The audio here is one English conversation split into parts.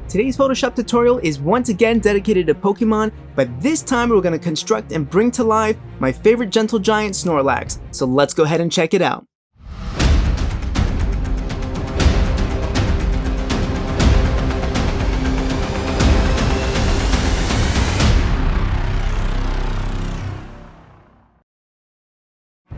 Today's Photoshop tutorial is once again dedicated to Pokemon, but this time we're going to construct and bring to life my favorite gentle giant, Snorlax. So let's go ahead and check it out.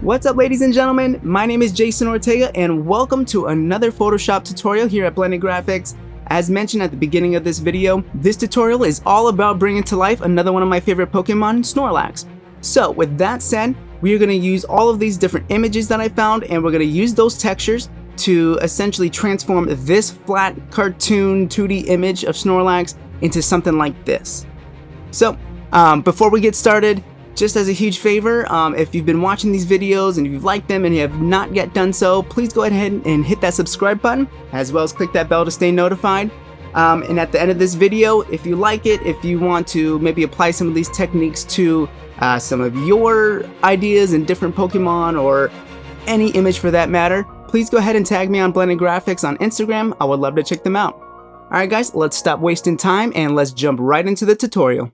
What's up, ladies and gentlemen? My name is Jason Ortega and welcome to another Photoshop tutorial here at Blended Graphics. As mentioned at the beginning of this video, this tutorial is all about bringing to life another one of my favorite Pokemon, Snorlax. So with that said, we are going to use all of these different images that I found, and we're going to use those textures to essentially transform this flat cartoon 2D image of Snorlax into something like this. So before we get started, just as a huge favor, if you've been watching these videos and you've liked them and you have not yet done so, please go ahead and hit that subscribe button, as well as click that bell to stay notified. And at the end of this video, if you like it, if you want to maybe apply some of these techniques to some of your ideas in different Pokemon or any image for that matter, please go ahead and tag me on Blended Graphics on Instagram. I would love to check them out. Alright guys, let's stop wasting time and let's jump right into the tutorial.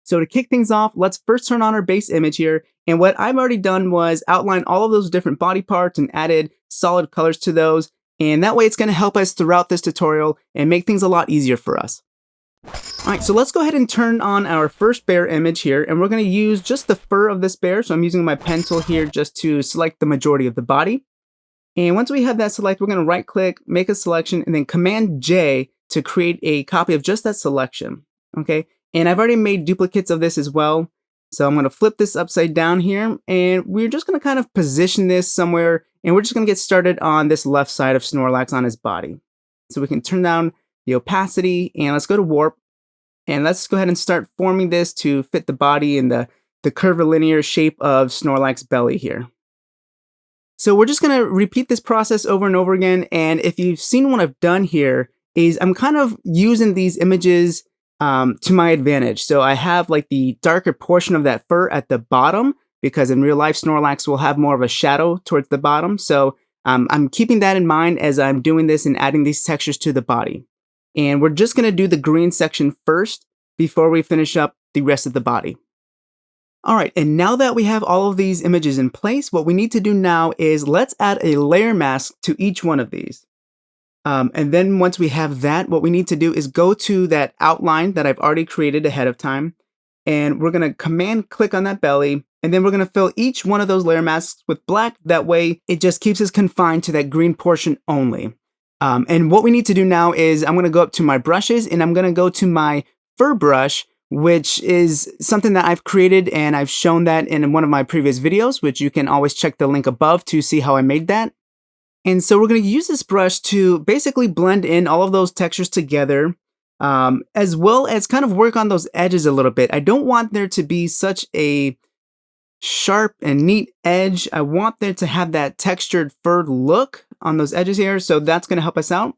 So to kick things off, let's first turn on our base image here, and what I've already done was outline all of those different body parts and added solid colors to those, and that way it's going to help us throughout this tutorial and make things a lot easier for us. Alright, so let's go ahead and turn on our first bear image here, and we're going to use just the fur of this bear, so I'm using my pen tool here just to select the majority of the body. And once we have that selected, we're going to right click, make a selection, and then Command J to create a copy of just that selection. Okay. And I've already made duplicates of this as well. So I'm going to flip this upside down here, and we're just going to kind of position this somewhere, and we're just going to get started on this left side of Snorlax on his body. So we can turn down the opacity, and let's go to warp, and let's go ahead and start forming this to fit the body and the curvilinear shape of Snorlax's belly here. So we're just going to repeat this process over and over again, and if you've seen what I've done here, is I'm kind of using these images to my advantage. So I have like the darker portion of that fur at the bottom, because in real life Snorlax will have more of a shadow towards the bottom. So I'm keeping that in mind as I'm doing this and adding these textures to the body. And we're just going to do the green section first before we finish up the rest of the body. Alright, and now that we have all of these images in place, what we need to do now is let's add a layer mask to each one of these. And then once we have that, what we need to do is go to that outline that I've already created ahead of time, and we're going to command click on that belly, and then we're going to fill each one of those layer masks with black. That way it just keeps us confined to that green portion only. And what we need to do now is I'm going to go up to my brushes, and I'm going to go to my fur brush, which is something that I've created, and I've shown that in one of my previous videos, which you can always check the link above to see how I made that. And so we're going to use this brush to basically blend in all of those textures together, as well as kind of work on those edges a little bit. I don't want there to be such a sharp and neat edge. I want there to have that textured fur look on those edges here, so that's going to help us out.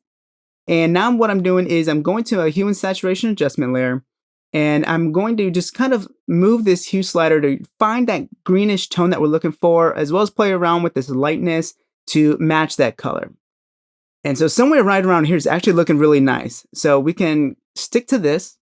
And now what I'm doing is I'm going to a hue and saturation adjustment layer, and I'm going to just kind of move this hue slider to find that greenish tone that we're looking for, as well as play around with this lightness to match that color. And so somewhere right around here is actually looking really nice. So we can stick to this.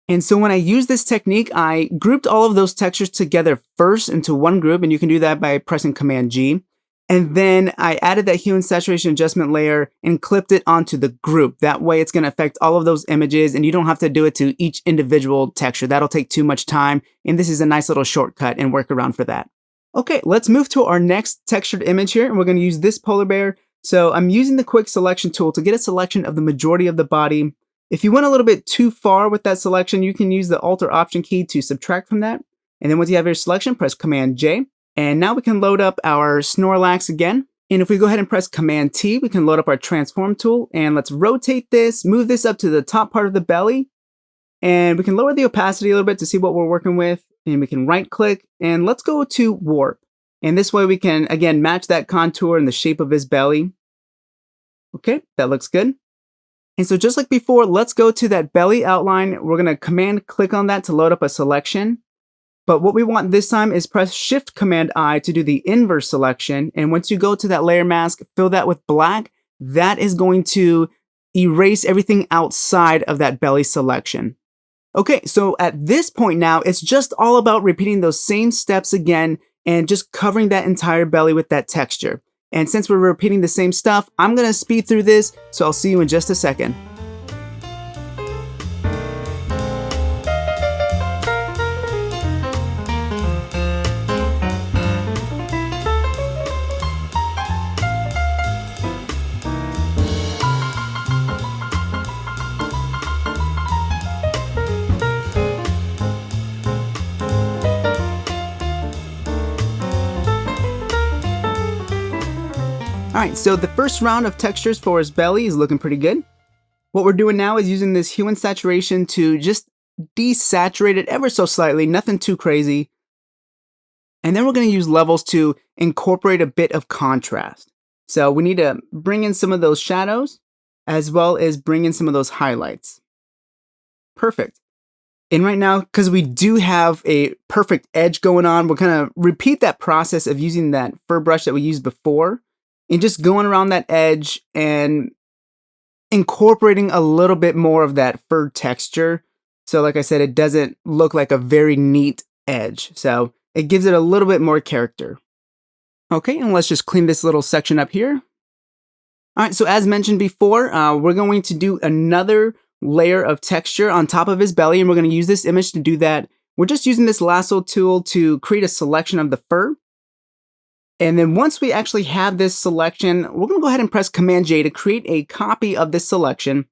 And so when I use this technique, I grouped all of those textures together first into one group, and you can do that by pressing Command G. And then I added that hue and saturation adjustment layer and clipped it onto the group. That way it's going to affect all of those images, and you don't have to do it to each individual texture. That'll take too much time, and this is a nice little shortcut and workaround for that. Okay, let's move to our next textured image here, and we're going to use this polar bear. So I'm using the quick selection tool to get a selection of the majority of the body. If you went a little bit too far with that selection, you can use the Alt or Option key to subtract from that. And then once you have your selection, press Command J. And now we can load up our Snorlax again. And if we go ahead and press Command T, we can load up our transform tool. And let's rotate this, move this up to the top part of the belly. And we can lower the opacity a little bit to see what we're working with. And we can right click, and let's go to warp. And this way we can again match that contour and the shape of his belly. Okay, that looks good. And so just like before, let's go to that belly outline. We're going to command click on that to load up a selection. But what we want this time is press Shift Command I to do the inverse selection. And once you go to that layer mask, fill that with black. That is going to erase everything outside of that belly selection. Okay, so at this point now, it's just all about repeating those same steps again and just covering that entire belly with that texture. And since we're repeating the same stuff, I'm gonna speed through this, so I'll see you in just a second. Alright, so the first round of textures for his belly is looking pretty good. What we're doing now is using this hue and saturation to just desaturate it ever so slightly, nothing too crazy. And then we're going to use levels to incorporate a bit of contrast. So we need to bring in some of those shadows, as well as bring in some of those highlights. Perfect. And right now, because we do have a perfect edge going on, we're going to repeat that process of using that fur brush that we used before, and just going around that edge and incorporating a little bit more of that fur texture. So like I said, it doesn't look like a very neat edge. So it gives it a little bit more character. Okay, and let's just clean this little section up here. All right, so as mentioned before, we're going to do another layer of texture on top of his belly, and we're going to use this image to do that. We're just using this lasso tool to create a selection of the fur. And then once we actually have this selection, we're going to go ahead and press Command J to create a copy of this selection.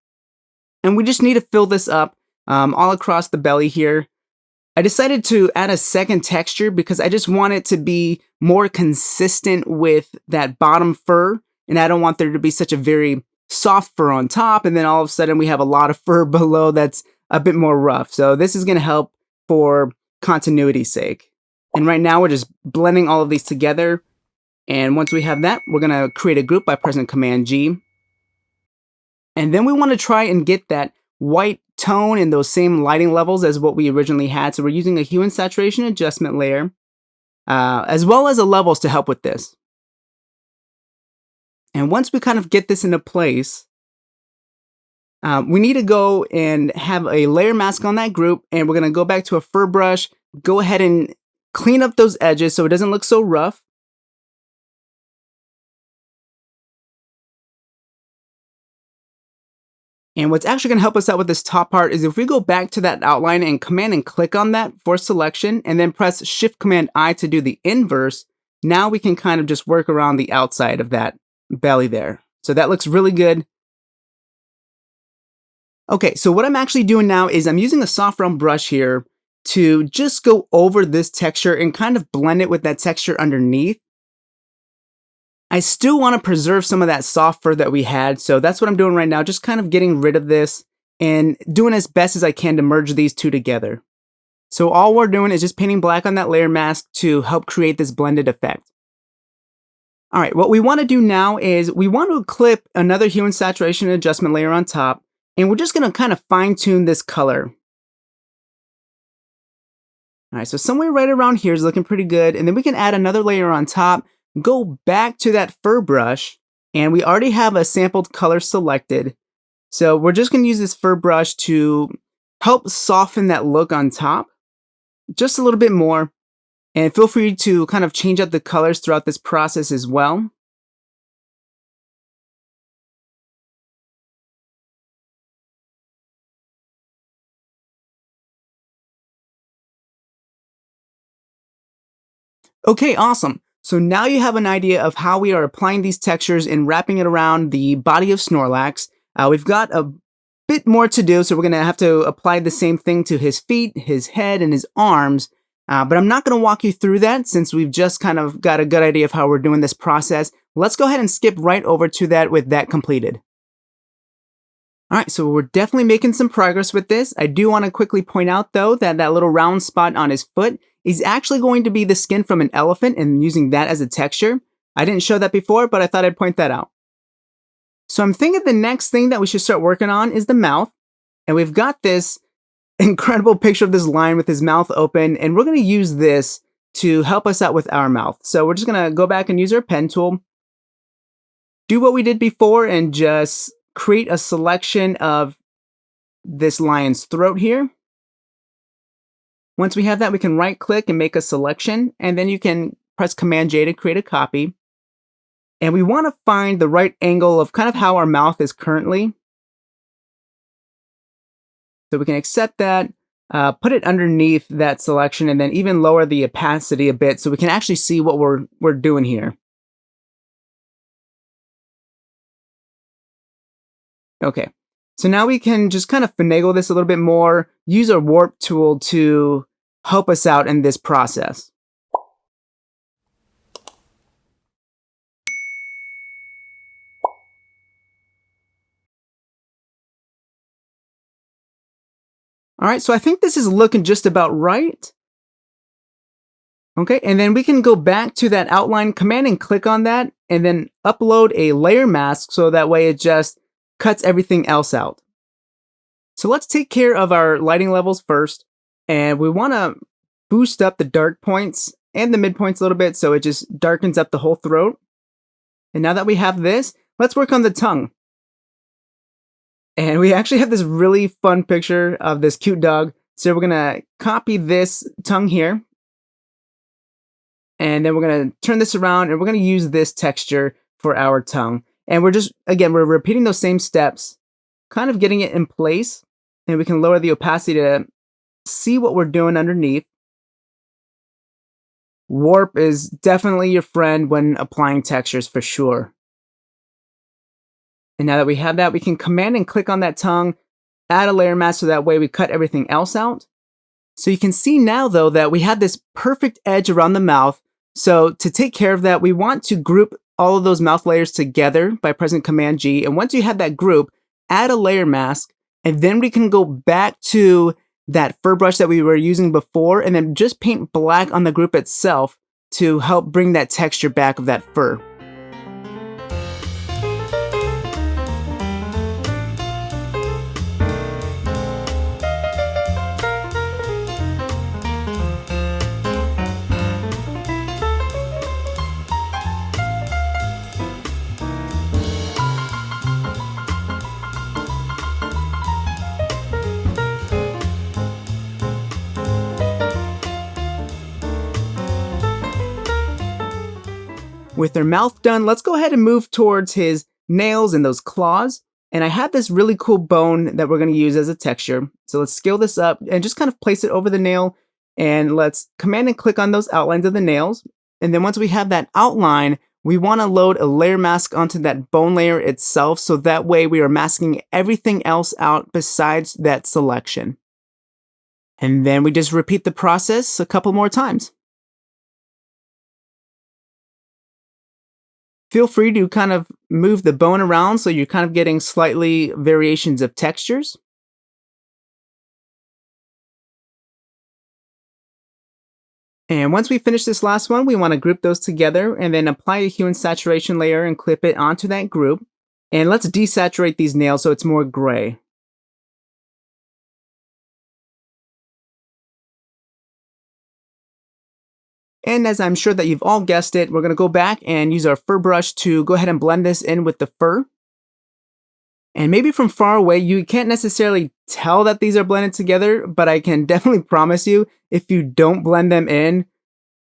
And we just need to fill this up all across the belly here. I decided to add a second texture because I just want it to be more consistent with that bottom fur. And I don't want there to be such a very soft fur on top, and then all of a sudden we have a lot of fur below that's a bit more rough. So this is going to help for continuity's sake. And right now we're just blending all of these together. And once we have that, we're going to create a group by pressing Command G. And then we want to try and get that white tone and those same lighting levels as what we originally had. So we're using a hue and saturation adjustment layer, as well as the levels to help with this. And once we kind of get this into place, we need to go and have a layer mask on that group. And we're going to go back to a fur brush, go ahead and clean up those edges so it doesn't look so rough. And what's actually going to help us out with this top part is if we go back to that outline and Command and click on that for selection, and then press Shift Command I to do the inverse, now we can kind of just work around the outside of that belly there. So that looks really good. Okay, so what I'm actually doing now is I'm using a soft round brush here to just go over this texture and kind of blend it with that texture underneath. I still want to preserve some of that soft fur that we had, so that's what I'm doing right now, just kind of getting rid of this and doing as best as I can to merge these two together. So all we're doing is just painting black on that layer mask to help create this blended effect. Alright, what we want to do now is we want to clip another hue and saturation adjustment layer on top, and we're just going to kind of fine-tune this color. Alright, so somewhere right around here is looking pretty good, and then we can add another layer on top. Go back to that fur brush, and we already have a sampled color selected. So we're just going to use this fur brush to help soften that look on top just a little bit more. And feel free to kind of change up the colors throughout this process as well. Okay, awesome. So now you have an idea of how we are applying these textures and wrapping it around the body of Snorlax. We've got a bit more to do, so we're going to have to apply the same thing to his feet, his head, and his arms. But I'm not going to walk you through that since we've just kind of got a good idea of how we're doing this process. Let's go ahead and skip right over to that with that completed. Alright, so we're definitely making some progress with this. I do want to quickly point out though that that little round spot on his foot is actually going to be the skin from an elephant, and using that as a texture. I didn't show that before, but I thought I'd point that out. So I'm thinking the next thing that we should start working on is the mouth. And we've got this incredible picture of this lion with his mouth open, and we're going to use this to help us out with our mouth. So we're just going to go back and use our pen tool, do what we did before, and just create a selection of this lion's throat here. Once we have that, we can right click and make a selection, and then you can press Command J to create a copy. And we want to find the right angle of kind of how our mouth is currently. So we can accept that, put it underneath that selection, and then even lower the opacity a bit so we can actually see what we're doing here. Okay, so now we can just kind of finagle this a little bit more, use our warp tool to help us out in this process. All right, so I think this is looking just about right. Okay, and then we can go back to that outline command and click on that, and then upload a layer mask so that way it just cuts everything else out. So let's take care of our lighting levels first, and we want to boost up the dark points and the midpoints a little bit so it just darkens up the whole throat. And now that we have this, let's work on the tongue. And we actually have this really fun picture of this cute dog. So we're gonna copy this tongue here. And then we're gonna turn this around and we're gonna use this texture for our tongue. And we're just, again, we're repeating those same steps, kind of getting it in place. And we can lower the opacity to see what we're doing underneath. Warp is definitely your friend when applying textures for sure. And now that we have that, we can command and click on that tongue, add a layer mask so that way we cut everything else out. So you can see now though that we have this perfect edge around the mouth. So to take care of that, we want to group all of those mouth layers together by pressing Command G. And once you have that group, add a layer mask, and then we can go back to that fur brush that we were using before and then just paint black on the group itself to help bring that texture back of that fur. With their mouth done, let's go ahead and move towards his nails and those claws. And I have this really cool bone that we're going to use as a texture. So let's scale this up and just kind of place it over the nail. And let's command and click on those outlines of the nails. And then once we have that outline, we want to load a layer mask onto that bone layer itself. So that way we are masking everything else out besides that selection. And then we just repeat the process a couple more times. Feel free to kind of move the bone around so you're kind of getting slightly variations of textures. And once we finish this last one, we want to group those together and then apply a hue and saturation layer and clip it onto that group. And let's desaturate these nails so it's more gray. And as I'm sure that you've all guessed it, we're going to go back and use our fur brush to go ahead and blend this in with the fur. And maybe from far away, you can't necessarily tell that these are blended together, but I can definitely promise you, if you don't blend them in,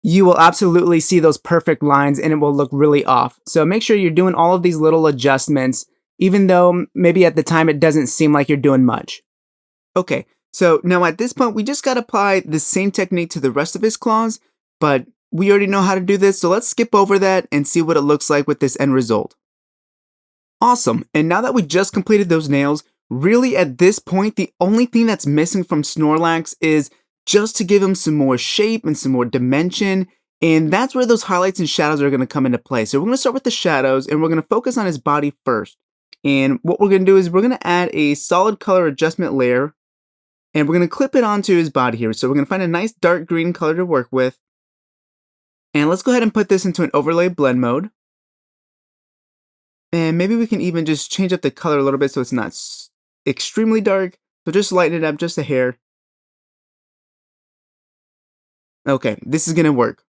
you will absolutely see those perfect lines and it will look really off. So make sure you're doing all of these little adjustments, even though maybe at the time it doesn't seem like you're doing much. Okay, so now at this point, we just got to apply the same technique to the rest of his claws, but we already know how to do this, so let's skip over that and see what it looks like with this end result. Awesome, and now that we just completed those nails, really at this point, the only thing that's missing from Snorlax is just to give him some more shape and some more dimension, and that's where those highlights and shadows are going to come into play. So we're going to start with the shadows, and we're going to focus on his body first. And what we're going to do is we're going to add a solid color adjustment layer, and we're going to clip it onto his body here. So we're going to find a nice dark green color to work with. And let's go ahead and put this into an overlay blend mode. And maybe we can even just change up the color a little bit so it's not extremely dark. So just lighten it up just a hair. Okay, this is going to work.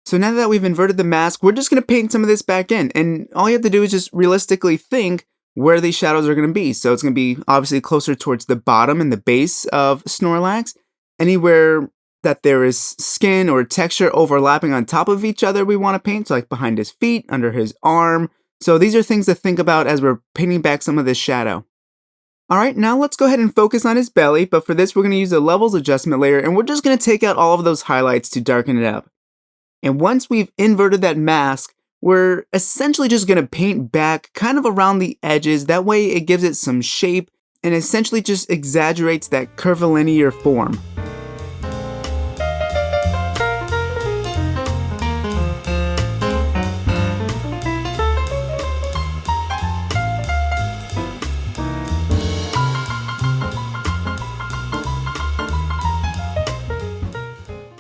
So now that we've inverted the mask, we're just going to paint some of this back in. And all you have to do is just realistically think, where these shadows are going to be. So it's going to be obviously closer towards the bottom and the base of Snorlax. Anywhere that there is skin or texture overlapping on top of each other we want to paint, so like behind his feet, under his arm. So these are things to think about as we're painting back some of this shadow. Alright, now let's go ahead and focus on his belly, but for this we're going to use a levels adjustment layer, and we're just going to take out all of those highlights to darken it up. And once we've inverted that mask, we're essentially just going to paint back kind of around the edges. That way it gives it some shape and essentially just exaggerates that curvilinear form.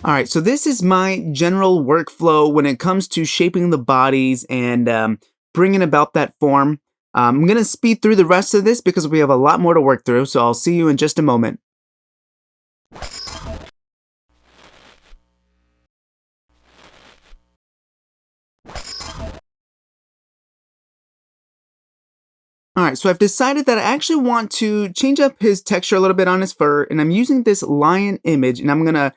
Alright, so this is my general workflow when it comes to shaping the bodies and bringing about that form. I'm going to speed through the rest of this because we have a lot more to work through, so I'll see you in just a moment. Alright, so I've decided that I actually want to change up his texture a little bit on his fur, and I'm using this lion image, and I'm going to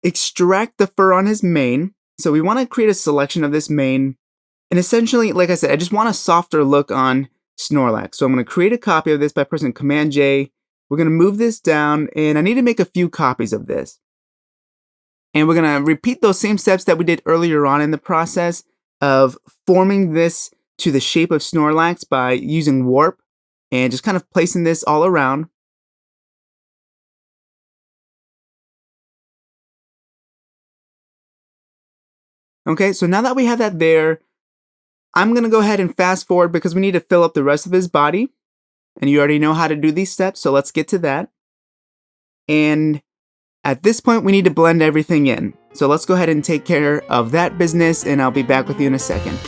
extract the fur on his mane. So we want to create a selection of this mane. And essentially, like I said, I just want a softer look on Snorlax. So I'm going to create a copy of this by pressing Command J. We're going to move this down, and I need to make a few copies of this. And we're going to repeat those same steps that we did earlier on in the process of forming this to the shape of Snorlax by using warp and just kind of placing this all around. Okay, so now that we have that there, I'm going to go ahead and fast forward because we need to fill up the rest of his body. And you already know how to do these steps, so let's get to that. And at this point, we need to blend everything in. So let's go ahead and take care of that business, and I'll be back with you in a second.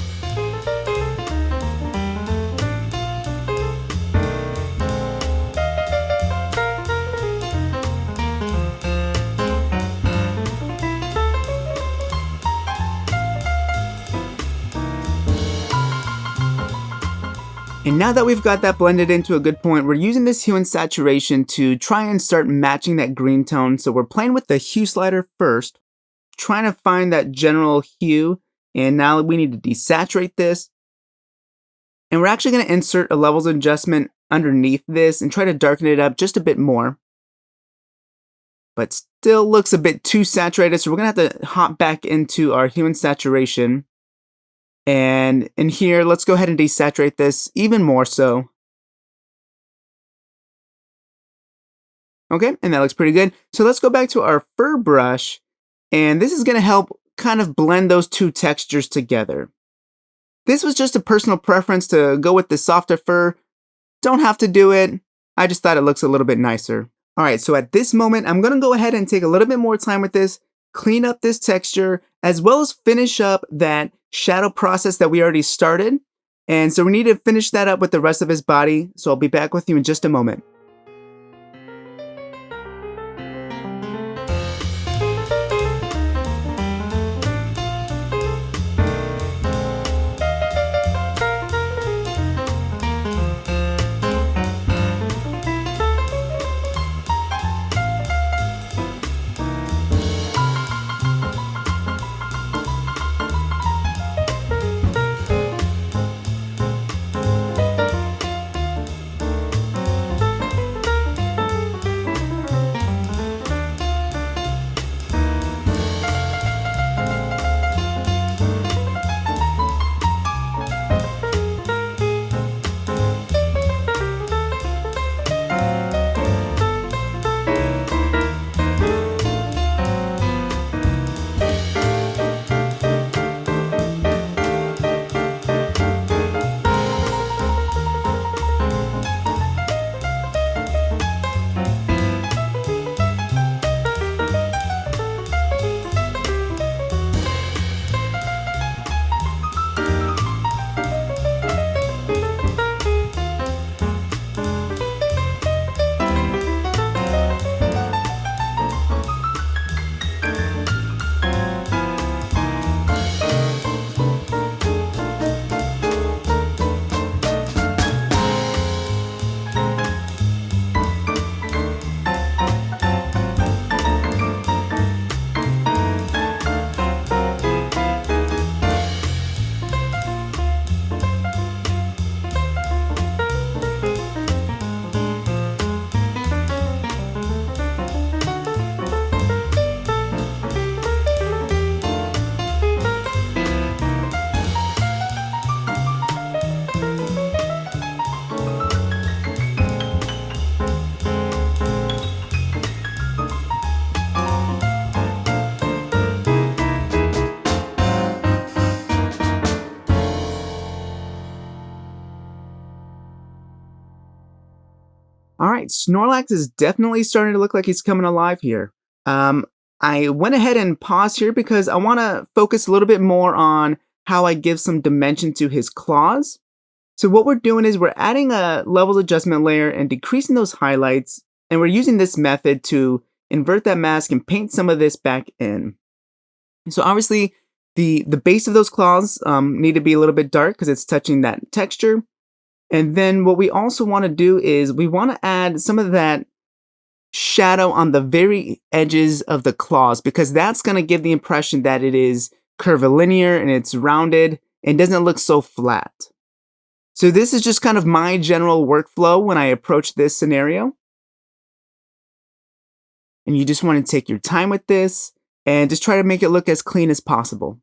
And now that we've got that blended into a good point, we're using this hue and saturation to try and start matching that green tone. So we're playing with the hue slider first, trying to find that general hue. And now we need to desaturate this. And we're actually going to insert a levels adjustment underneath this and try to darken it up just a bit more. But still looks a bit too saturated, so we're going to have to hop back into our hue and saturation. And in here, let's go ahead and desaturate this even more so. Okay, and that looks pretty good. So let's go back to our fur brush, and this is going to help kind of blend those two textures together. This was just a personal preference to go with the softer fur. Don't have to do it. I just thought it looks a little bit nicer. All right, so at this moment, I'm going to go ahead and take a little bit more time with this, clean up this texture, as well as finish up that shadow process that we already started. And so we need to finish that up with the rest of his body. So I'll be back with you in just a moment. right, Snorlax is definitely starting to look like he's coming alive here. Um, I went ahead and paused here because I want to focus a little bit more on how I give some dimension to his claws. So what we're doing is we're adding a levels adjustment layer and decreasing those highlights, and we're using this method to invert that mask and paint some of this back in. So obviously the base of those claws need to be a little bit dark because it's touching that texture. And then what we also want to do is we want to add some of that shadow on the very edges of the claws, because that's going to give the impression that it is curvilinear and it's rounded and doesn't look so flat. So this is just kind of my general workflow when I approach this scenario. And you just want to take your time with this and just try to make it look as clean as possible.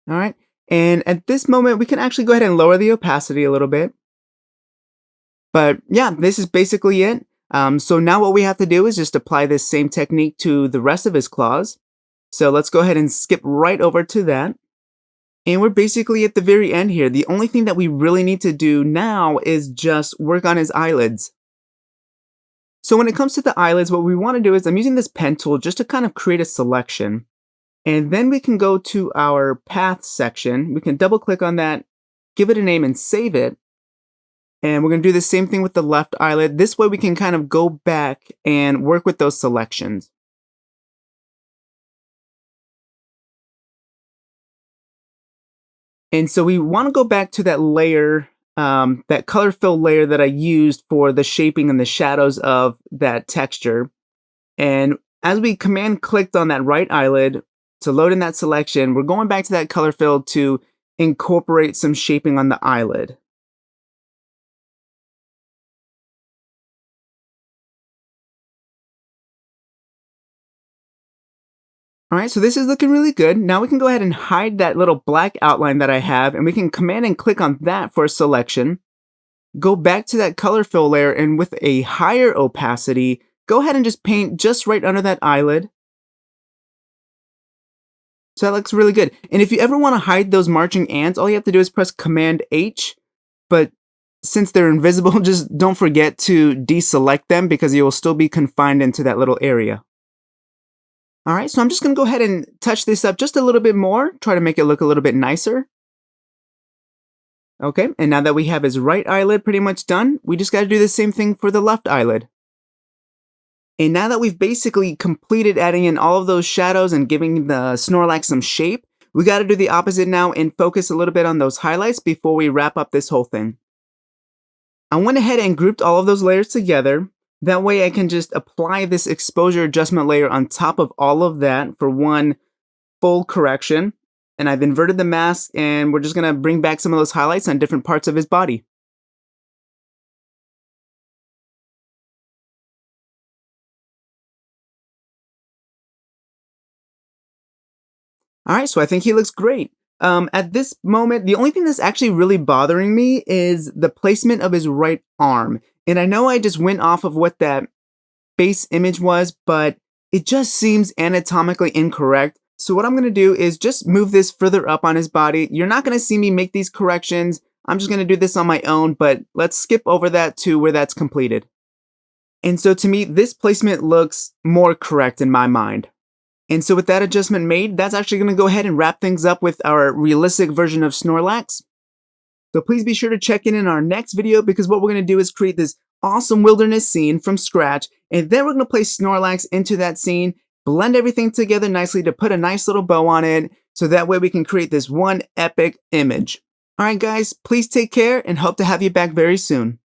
All right. And at this moment, we can actually go ahead and lower the opacity a little bit. But yeah, this is basically it. So now what we have to do is just apply this same technique to the rest of his claws. So let's go ahead and skip right over to that. And we're basically at the very end here. The only thing that we really need to do now is just work on his eyelids. So when it comes to the eyelids, what we want to do is I'm using this pen tool just to kind of create a selection. And then we can go to our path section. We can double click on that, give it a name and save it. And we're going to do the same thing with the left eyelid. This way we can kind of go back and work with those selections. And so we want to go back to that layer, that color fill layer that I used for the shaping and the shadows of that texture. And as we command clicked on that right eyelid to load in that selection, we're going back to that color fill to incorporate some shaping on the eyelid. All right, so this is looking really good. Now we can go ahead and hide that little black outline that I have, and we can command and click on that for a selection. Go back to that color fill layer, and with a higher opacity, go ahead and just paint just right under that eyelid. So that looks really good. And if you ever want to hide those marching ants, all you have to do is press Command H. But since they're invisible, just don't forget to deselect them because you will still be confined into that little area. All right, so I'm just going to go ahead and touch this up just a little bit more, try to make it look a little bit nicer. Okay, and now that we have his right eyelid pretty much done, we just got to do the same thing for the left eyelid. And now that we've basically completed adding in all of those shadows and giving the Snorlax some shape, we got to do the opposite now and focus a little bit on those highlights before we wrap up this whole thing. I went ahead and grouped all of those layers together. That way I can just apply this exposure adjustment layer on top of all of that for one full correction. And I've inverted the mask, and we're just going to bring back some of those highlights on different parts of his body. All right, so I think he looks great. At this moment, the only thing that's actually really bothering me is the placement of his right arm. And I know I just went off of what that base image was, but it just seems anatomically incorrect. So what I'm going to do is just move this further up on his body. You're not going to see me make these corrections. I'm just going to do this on my own, but let's skip over that to where that's completed. And so to me, this placement looks more correct in my mind. And so with that adjustment made, that's actually going to go ahead and wrap things up with our realistic version of Snorlax. So please be sure to check in our next video, because what we're going to do is create this awesome wilderness scene from scratch, and then we're going to place Snorlax into that scene, blend everything together nicely to put a nice little bow on it, so that way we can create this one epic image. Alright guys, please take care and hope to have you back very soon.